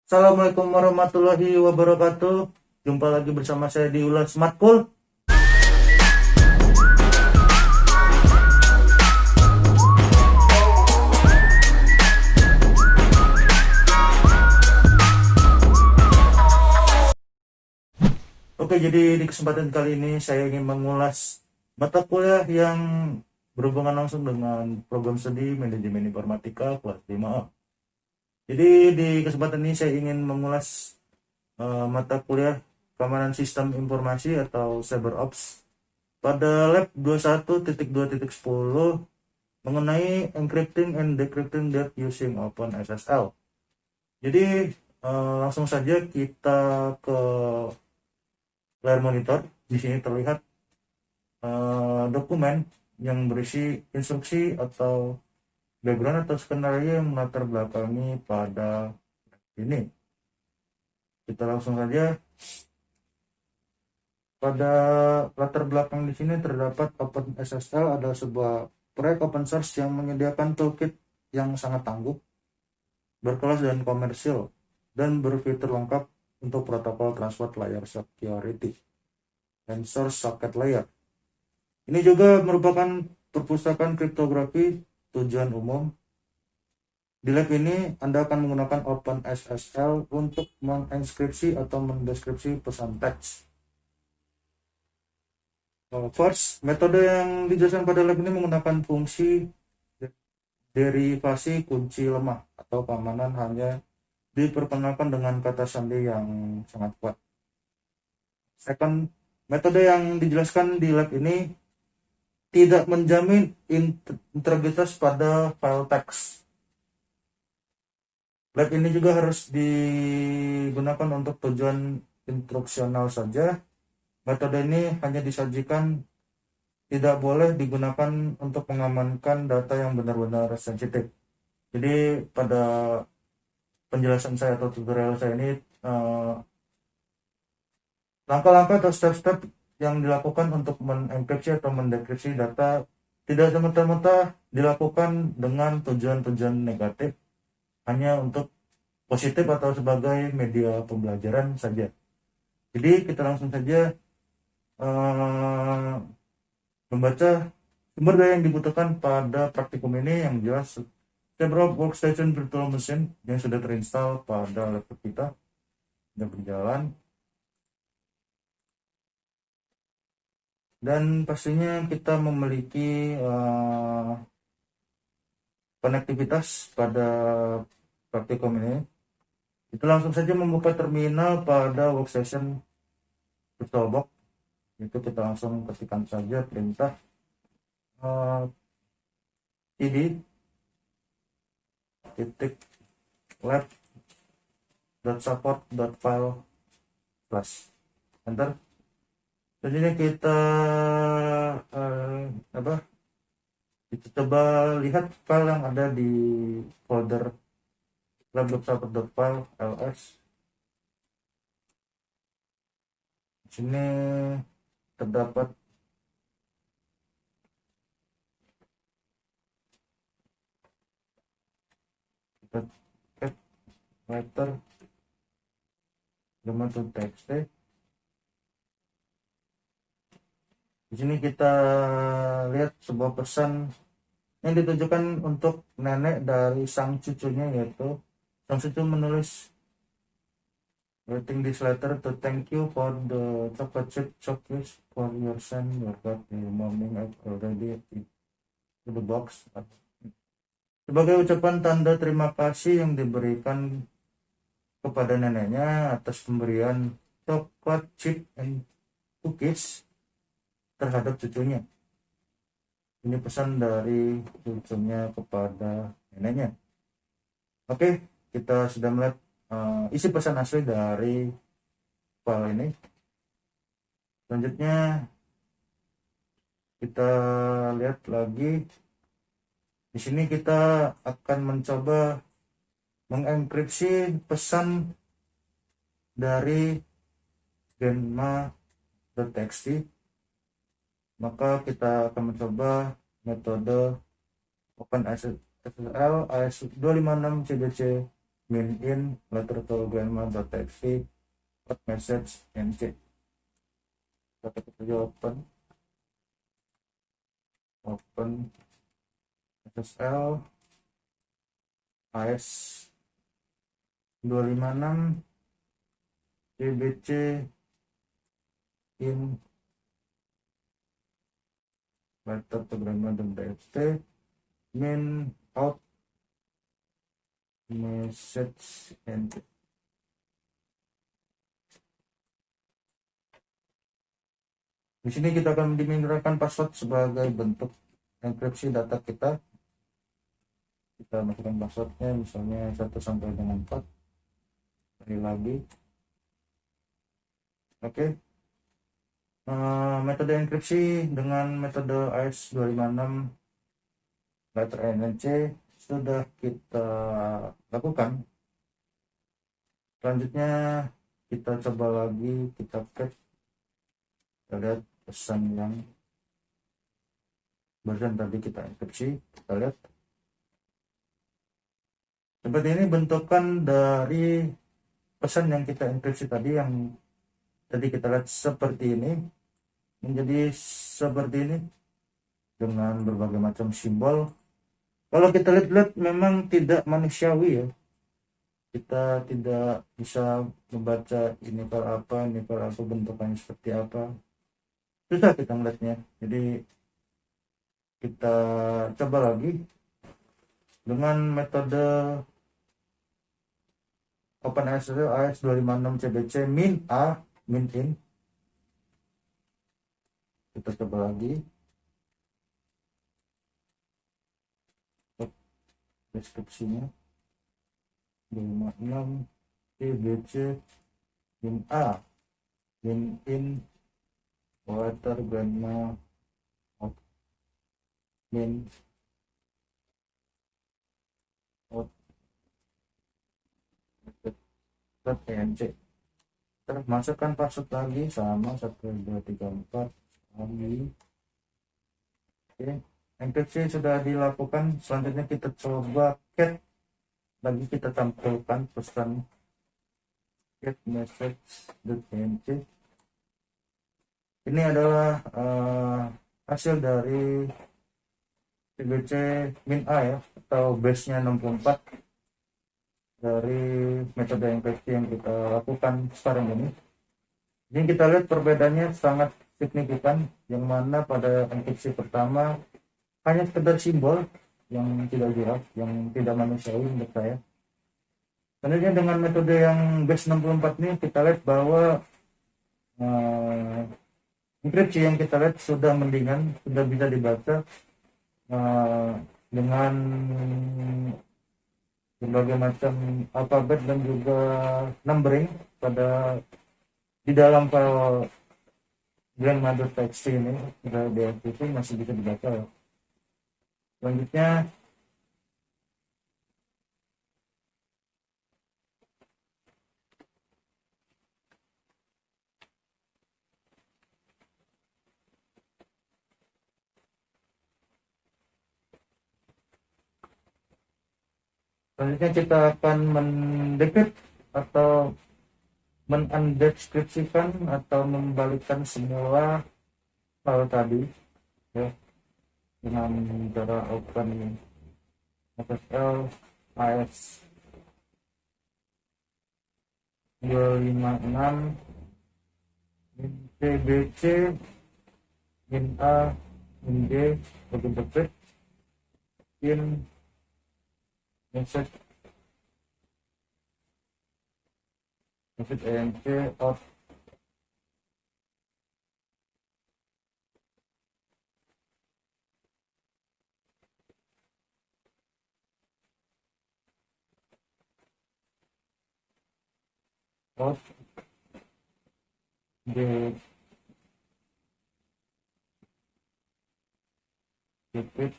Assalamualaikum warahmatullahi wabarakatuh. Jumpa lagi bersama saya di Ulas Matkul. Oke, jadi di kesempatan kali ini saya ingin mengulas mata kuliah yang berhubungan langsung dengan program studi manajemen informatika kelas 5A. Jadi di kesempatan ini saya ingin mengulas mata kuliah keamanan sistem informasi atau CyberOps pada lab 21.2.10 mengenai encrypting and decrypting data using OpenSSL. Jadi langsung saja kita ke layar monitor. Di sini terlihat dokumen yang berisi instruksi atau background atau skenario yang melatar belakangi pada ini. Kita langsung saja. Pada latar belakang di sini terdapat OpenSSL adalah sebuah proyek open source yang menyediakan toolkit yang sangat tangguh, berkelas dan komersil, dan berfitur lengkap untuk protokol transport layer security dan source socket layer. Ini juga merupakan perpustakaan kriptografi tujuan umum. Di lab ini Anda akan menggunakan OpenSSL untuk menginskripsi atau mendeskripsi pesan teks. First, metode yang dijelaskan pada lab ini menggunakan fungsi derivasi kunci lemah atau keamanan hanya diperkenalkan dengan kata sandi yang sangat kuat. Second, metode yang dijelaskan di lab ini tidak menjamin integritas pada file teks. Lab ini juga harus digunakan untuk tujuan instruksional saja. Metode ini hanya disajikan, tidak boleh digunakan untuk mengamankan data yang benar-benar sensitif. Jadi pada penjelasan saya atau tutorial saya ini langkah-langkah atau step-step yang dilakukan untuk mengenkripsi atau mendekripsi data tidak semata-mata dilakukan dengan tujuan-tujuan negatif, hanya untuk positif atau sebagai media pembelajaran saja. Jadi kita langsung saja membaca sumber daya yang dibutuhkan pada praktikum ini yang jelas several workstation virtual machine yang sudah terinstall pada laptop kita sudah berjalan, dan pastinya kita memiliki konektivitas pada praktikum ini. Itu langsung saja membuka terminal pada workstation VirtualBox. Itu kita langsung ketikkan saja perintah id titik lab.support.file plus enter. Jadi kita kita coba lihat file yang ada di folder lab.support.file ls. Di sini terdapat writer .txt. Di sini kita lihat sebuah pesan yang ditujukan untuk nenek dari sang cucunya, yaitu sang cucu menulis, writing this letter to thank you for the chocolate chip cookies for your son. Your God, the morning I've already to the box. Sebagai ucapan tanda terima kasih yang diberikan kepada neneknya atas pemberian coklat chip and cookies terhadap cucunya. Ini pesan dari cucunya kepada neneknya. Oke, kita sudah melihat isi pesan asli dari file ini. Selanjutnya kita lihat lagi. Di sini kita akan mencoba mengenkripsi pesan dari genma.txt. Maka kita akan mencoba metode OpenSSL AS256 CBC min in letter to grandma.txt hot message nc. Kita ketik saja open SSL AS 256 cbc in letter to grandma.txt min out message nc. Di sini kita akan dimintakan password sebagai bentuk enkripsi data kita. Kita masukkan passwordnya misalnya 1 sampai dengan 4. Sekali lagi. Oke. Metode enkripsi dengan metode AES256 letter NC sudah kita lakukan. Selanjutnya kita coba lagi, kita cek, kita lihat pesan yang barusan tadi kita enkripsi. Kita lihat seperti ini bentukan dari pesan yang kita enkripsi tadi, yang tadi kita lihat seperti ini menjadi seperti ini dengan berbagai macam simbol. Kalau kita lihat memang tidak manusiawi ya, kita tidak bisa membaca ini per apa, bentukannya seperti apa, susah kita melihatnya. Jadi kita coba lagi dengan metode OpenSSL AES256 CBC min a min in. Kita coba lagi deskripsinya 256 CBC min a min in water grandma min out .enc. Kita masukkan password lagi sama 1 2 3 4 lagi. Oke, enkripsi sudah dilakukan. Selanjutnya kita coba cat lagi, kita tampilkan pesan get message.nc. Ini adalah hasil dari CBC min A ya, atau base nya 64 dari metode enkripsi yang kita lakukan sekarang ini. Jadi kita lihat perbedaannya sangat signifikan, yang mana pada enkripsi pertama hanya sekedar simbol yang tidak jelas, yang tidak manusiawi menurut saya. Selanjutnya dengan metode yang base 64 ini kita lihat bahwa enkripsi yang kita lihat sudah mendingan, sudah bisa dibaca dengan berbagai macam alfabet dan juga numbering pada di dalam file grandma.txt ini. Itu masih bisa dibaca ya. Selanjutnya kita akan mendekrit atau mendeskripsikan atau membalikkan semua file tadi ya, dengan cara open SSL AS 256 CBC min A min D berdekrit in message enc out the decrypt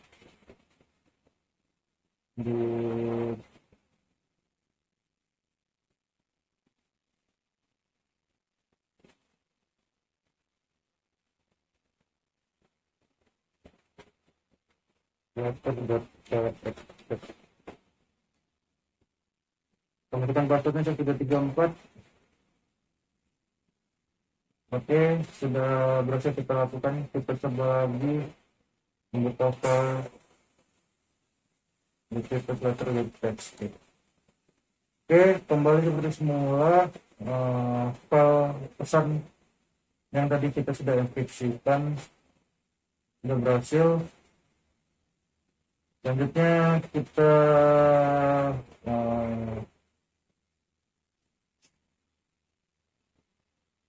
the letter.txt pengecekan passwordnya 1334. Oke, sudah berhasil kita lakukan. Kita coba lagi membuka file dicipta letter with text. Oke, kembali seperti semula. File pesan yang tadi kita sudah enkripsikan sudah berhasil. Selanjutnya kita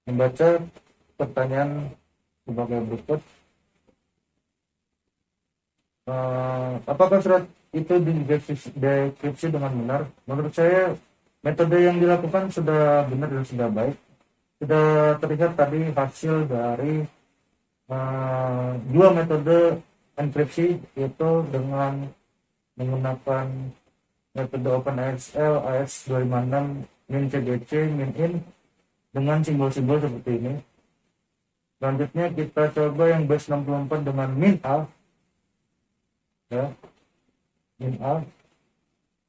membaca pertanyaan sebagai berikut. Apakah surat itu dideskripsi dengan benar? Menurut saya metode yang dilakukan sudah benar dan sudah baik. Sudah terlihat tadi hasil dari dua metode enkripsi, yaitu dengan menggunakan metode OpenSSL AS256 min-cgc min-in dengan simbol-simbol seperti ini. Selanjutnya kita coba yang base 64 dengan min-a, ya, min-a.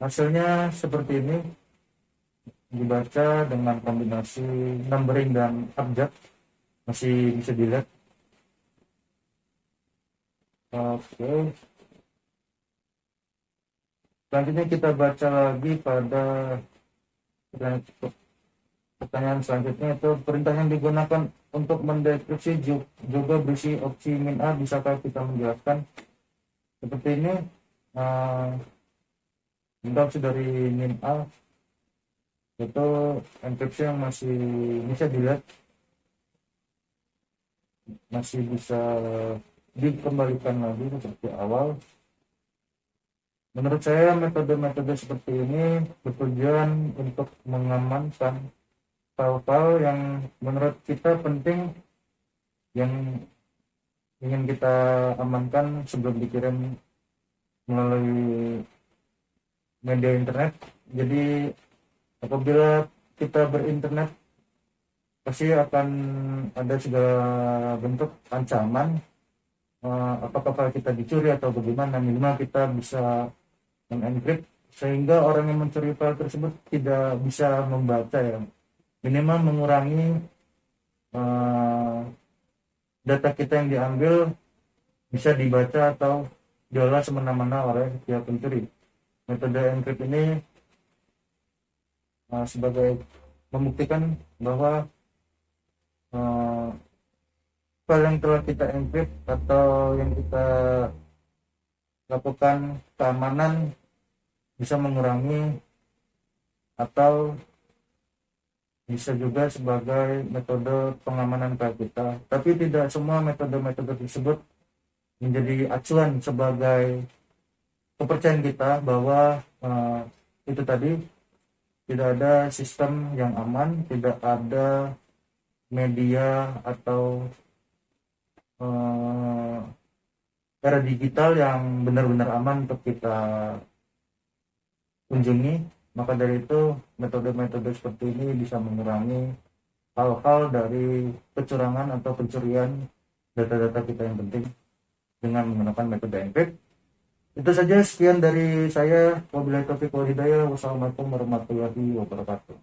Hasilnya seperti ini, dibaca dengan kombinasi numbering dan abjad, masih bisa dilihat. Oke. Selanjutnya kita baca lagi pada pertanyaan selanjutnya, itu perintah yang digunakan untuk mendeskripsi juga berisi opsi min-a. Bisakah kita menjelaskan? Seperti ini, opsi dari min-a itu enkripsi yang masih bisa dilihat, masih bisa dikembalikan lagi seperti awal. Menurut saya metode-metode seperti ini bertujuan untuk mengamankan file-file yang menurut kita penting, yang ingin kita amankan sebelum dikirim melalui media internet. Jadi apabila kita berinternet, pasti akan ada segala bentuk ancaman, apakah kita dicuri atau bagaimana. Minimal kita bisa mengenkrit sehingga orang yang mencuri file tersebut tidak bisa membaca, ya. Minimal mengurangi data kita yang diambil bisa dibaca atau diolah semena-mena oleh pihak pencuri. Metode encrypt ini sebagai membuktikan bahwa file yang telah kita encrypt atau yang kita lakukan keamanan bisa mengurangi atau bisa juga sebagai metode pengamanan file kita. Tapi tidak semua metode-metode tersebut menjadi acuan sebagai kepercayaan kita bahwa itu tadi tidak ada sistem yang aman, tidak ada media atau era digital yang benar-benar aman untuk kita kunjungi. Maka dari itu metode-metode seperti ini bisa mengurangi hal-hal dari kecurangan atau pencurian data-data kita yang penting dengan menggunakan metode encrypt. Itu saja, sekian dari saya. Wabillahi taufiq wal hidayah. Wassalamualaikum warahmatullahi wabarakatuh.